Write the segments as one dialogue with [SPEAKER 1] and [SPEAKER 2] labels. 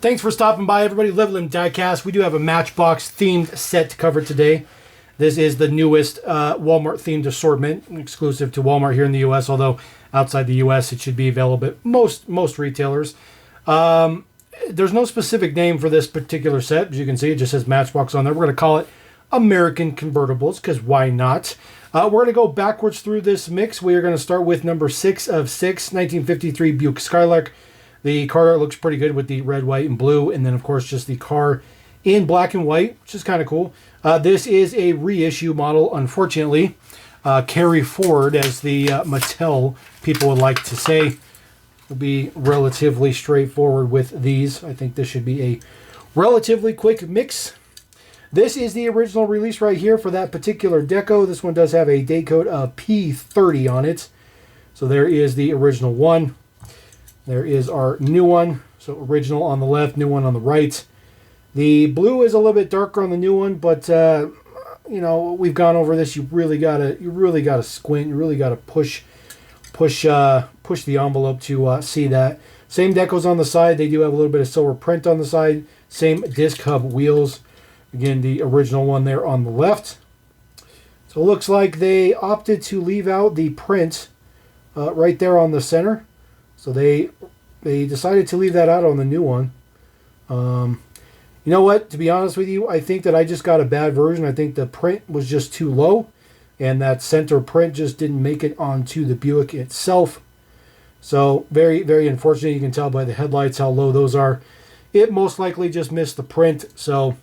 [SPEAKER 1] Thanks for stopping by, everybody. Leveling Diecast. We do have a Matchbox themed set to cover today. This is the newest Walmart themed assortment, exclusive to Walmart here in the U.S., although outside the U.S. it should be available at most retailers. There's no specific name for this particular set. As you can see, it just says Matchbox on there. We're going to call it American Convertibles, because why not? We're going to go backwards through this mix. We are going to start with number 6 of 6, 1953 Buick Skylark. The car art looks pretty good with the red, white, and blue, and then, of course, just the car in black and white, which is kind of cool. This is a reissue model, unfortunately. Carry forward, as the Mattel people would like to say. Will be relatively straightforward with these. I think this should be a relatively quick mix. This is the original release right here for that particular deco. This one does have a date code of P30 on it. So there is the original one. There is our new one. So original on the left, new one on the right. The blue is a little bit darker on the new one, but you know, we've gone over this. You really gotta squint. You really gotta push the envelope to see that. Same decals on the side. They do have a little bit of silver print on the side. Same disc hub wheels. Again, the original one there on the left. So it looks like they opted to leave out the print right there on the center. So they decided to leave that out on the new one. You know what? To be honest with you, I think that I just got a bad version. I think the print was just too low, and that center print just didn't make it onto the Buick itself. So very, very unfortunate. You can tell by the headlights how low those are. It most likely just missed the print, so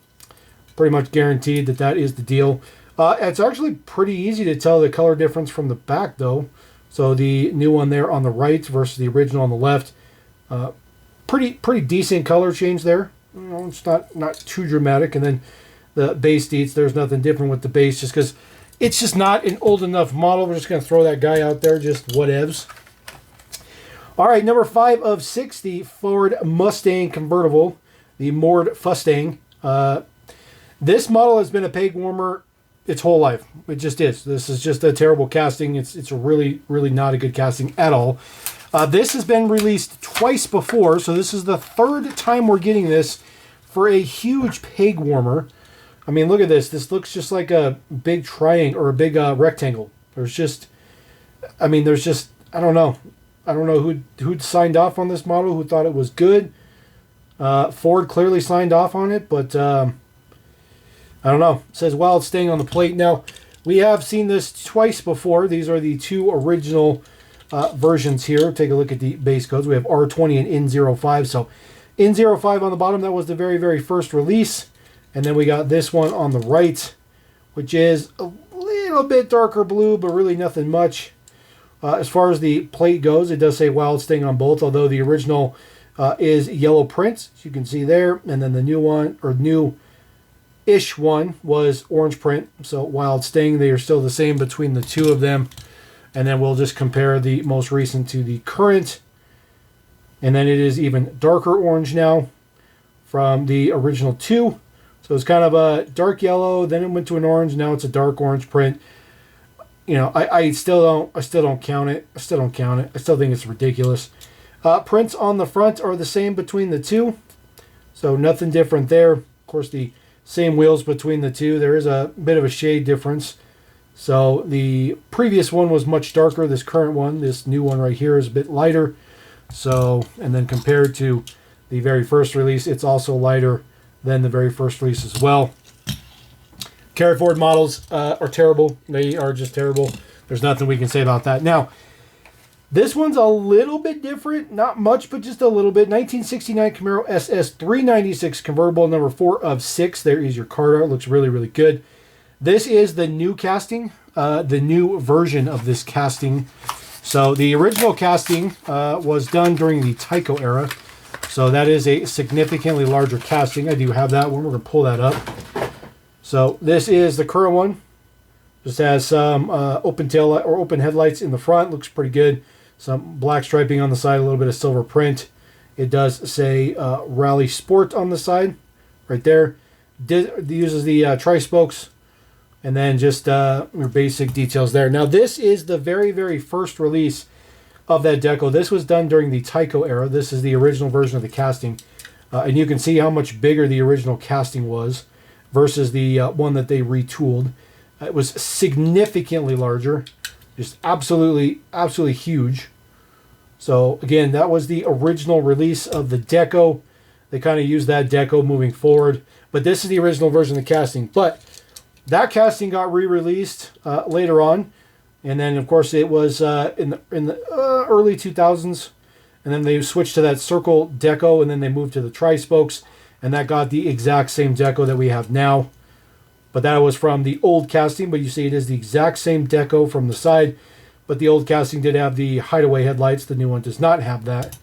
[SPEAKER 1] pretty much guaranteed that that is the deal. It's actually pretty easy to tell the color difference from the back, though. So the new one there on the right versus the original on the left. Pretty decent color change there. You know, it's not too dramatic. And then the base seats, there's nothing different with the base, just because it's just not an old enough model. We're just going to throw that guy out there, just whatevs. All right, number 5 of 6, the Ford Mustang convertible, the Mord Fustang. This model has been a peg warmer its whole life. It just is. This is just a terrible casting. It's a really not a good casting at all. This has been released twice before, so this is the third time we're getting this for a huge peg warmer. I mean, look at this. This looks just like a big triangle or a big rectangle. I don't know. I don't know who'd signed off on this model, who thought it was good. Ford clearly signed off on it, but I don't know. It says Wild Sting on the plate. Now, we have seen this twice before. These are the two original versions here. Take a look at the base codes. We have R20 and N05. So N05 on the bottom, that was the very, very first release. And then we got this one on the right, which is a little bit darker blue, but really nothing much. As far as the plate goes, it does say Wild Sting on both, although the original is yellow print, as you can see there. And then the new one, or new-ish one, was orange print. So Wild Sting, they are still the same between the two of them. And then we'll just compare the most recent to the current. And then it is even darker orange now from the original two. So it's kind of a dark yellow, then it went to an orange, now it's a dark orange print. You know, I still don't count it. I still think it's ridiculous. Prints on the front are the same between the two. So nothing different there. Of course, the same wheels between the two. There is a bit of a shade difference. So the previous one was much darker. This current one, this new one right here, is a bit lighter. So, and then compared to the very first release, it's also lighter than the very first release as well. Carry forward models are terrible. They are just terrible. There's nothing we can say about that. Now, this one's a little bit different. Not much, but just a little bit. 1969 Camaro SS 396 convertible, number 4 of 6. There is your card art. Looks really good. This is the new casting, the new version of this casting. So the original casting was done during the Tyco era. So that is a significantly larger casting. I do have that one. We're going to pull that up. So this is the current one. Just has some open tail or open headlights in the front. Looks pretty good. Some black striping on the side, a little bit of silver print. It does say Rally Sport on the side, right there. Uses the tri-spokes. And then just your basic details there. Now, this is the very, very first release of that deco. This was done during the Tyco era. This is the original version of the casting. And you can see how much bigger the original casting was versus the one that they retooled. It was significantly larger, just absolutely huge. So again, that was the original release of the deco. They kind of used that deco moving forward, but this is the original version of the casting. But that casting got re-released later on, and then of course it was in the early 2000s, and then they switched to that circle deco, and then they moved to the tri-spokes, and that got the exact same deco that we have now. But that was from the old casting, but you see it is the exact same deco from the side, but the old casting did have the hideaway headlights. The new one does not have that.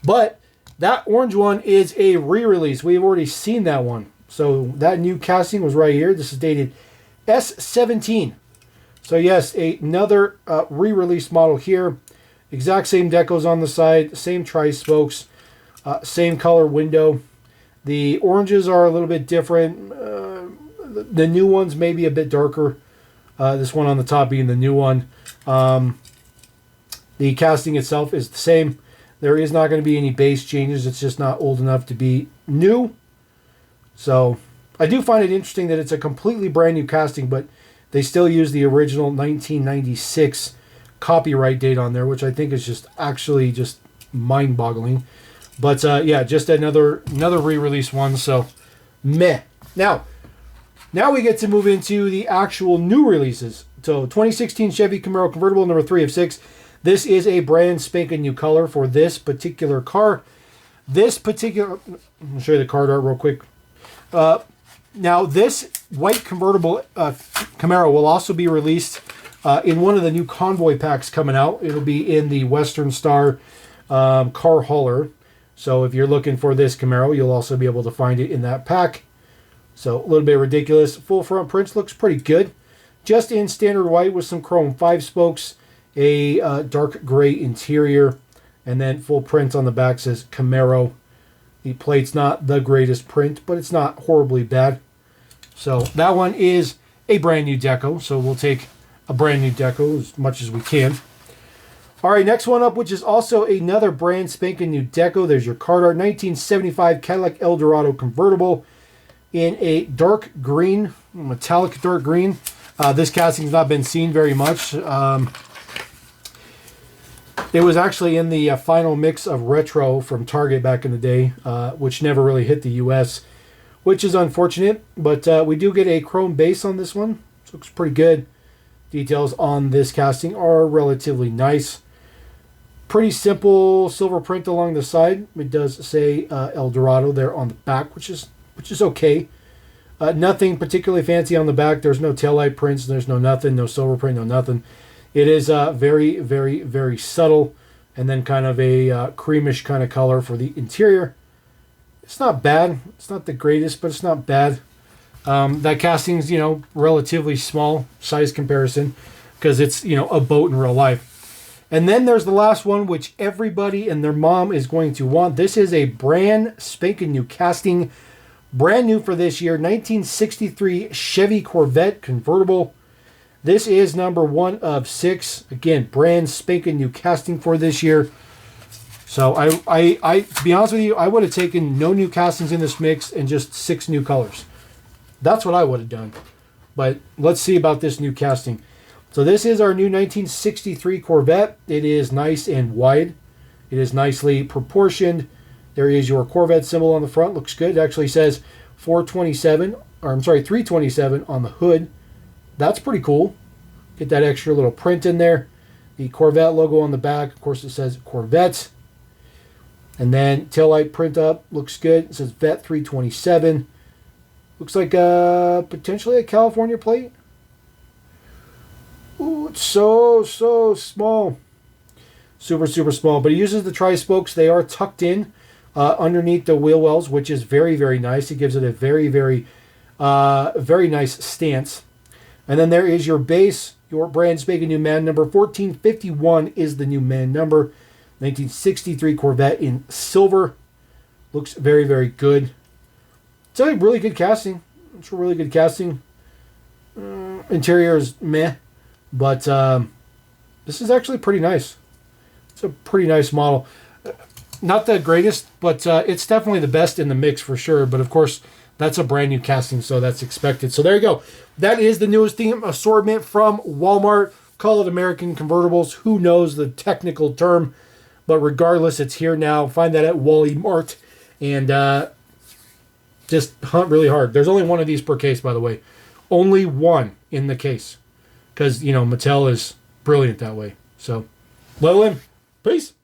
[SPEAKER 1] But that orange one is a re-release. We've already seen that one. So that new casting was right here. This is dated S17. So yes, another re-release model here. Exact same decos on the side, same tri-spokes, same color window. The oranges are a little bit different. The new one's maybe a bit darker. This one on the top being the new one. The casting itself is the same. There is not going to be any base changes. It's just not old enough to be new. So I do find it interesting that it's a completely brand new casting, but they still use the original 1996 copyright date on there, which I think is just actually just mind-boggling. But yeah, just another re-release one. So meh. Now we get to move into the actual new releases. So 2016 Chevy Camaro Convertible, number 3 of 6. This is a brand spanking new color for this particular car. I'll show you the card art real quick. Now this white convertible Camaro will also be released in one of the new convoy packs coming out. It'll be in the Western Star car hauler. So if you're looking for this Camaro, you'll also be able to find it in that pack. So a little bit ridiculous. Full front prints looks pretty good. Just in standard white with some chrome 5 spokes, a dark gray interior, and then full print on the back says Camaro. The plate's not the greatest print, but it's not horribly bad. So that one is a brand new deco. So we'll take a brand new deco as much as we can. All right, next one up, which is also another brand spanking new deco. There's your card art. 1975 Cadillac El Dorado convertible in a dark green, metallic dark green. This casting's not been seen very much. It was actually in the final mix of retro from Target back in the day, which never really hit the U.S., which is unfortunate. But we do get a chrome base on this one. This looks pretty good. Details on this casting are relatively nice. Pretty simple silver print along the side. It does say El Dorado there on the back, which is okay. Nothing particularly fancy on the back. There's no taillight prints. There's no nothing. No silver print. No nothing. It is very, very, very subtle, and then kind of a creamish kind of color for the interior. It's not bad. It's not the greatest, but it's not bad. That casting's, relatively small size comparison because it's, a boat in real life. And then there's the last one, which everybody and their mom is going to want. This is a brand spanking new casting. Brand new for this year, 1963 Chevy Corvette convertible. This is number 1 of 6. Again, brand spanking new casting for this year. So I to be honest with you, I would have taken no new castings in this mix and just 6 new colors. That's what I would have done. But let's see about this new casting. So this is our new 1963 Corvette. It is nice and wide. It is nicely proportioned. There is your Corvette symbol on the front. Looks good. It actually says 327 on the hood. That's pretty cool. Get that extra little print in there. The Corvette logo on the back. Of course, it says Corvette. And then taillight print up. Looks good. It says Vet 327. Looks like potentially a California plate. Ooh, it's so small. Super small. But it uses the tri-spokes. They are tucked in underneath the wheel wells, which is very, very nice. It gives it a very, very, very nice stance. And then there is your base, your brand spanking new man number. 1451 is the new man number. 1963 Corvette in silver. Looks very, very good. It's a really good casting. It's a really good casting. Interior is meh. But this is actually pretty nice. It's a pretty nice model. not the greatest, but it's definitely the best in the mix for sure. But of course, that's a brand new casting, so that's expected. So there you go. That is the newest theme assortment from Walmart. Call it American Convertibles. Who knows the technical term? But regardless, it's here now. Find that at Wally Mart. And just hunt really hard. There's only one of these per case, by the way. Only one in the case. Because, Mattel is brilliant that way. So, level in. Peace.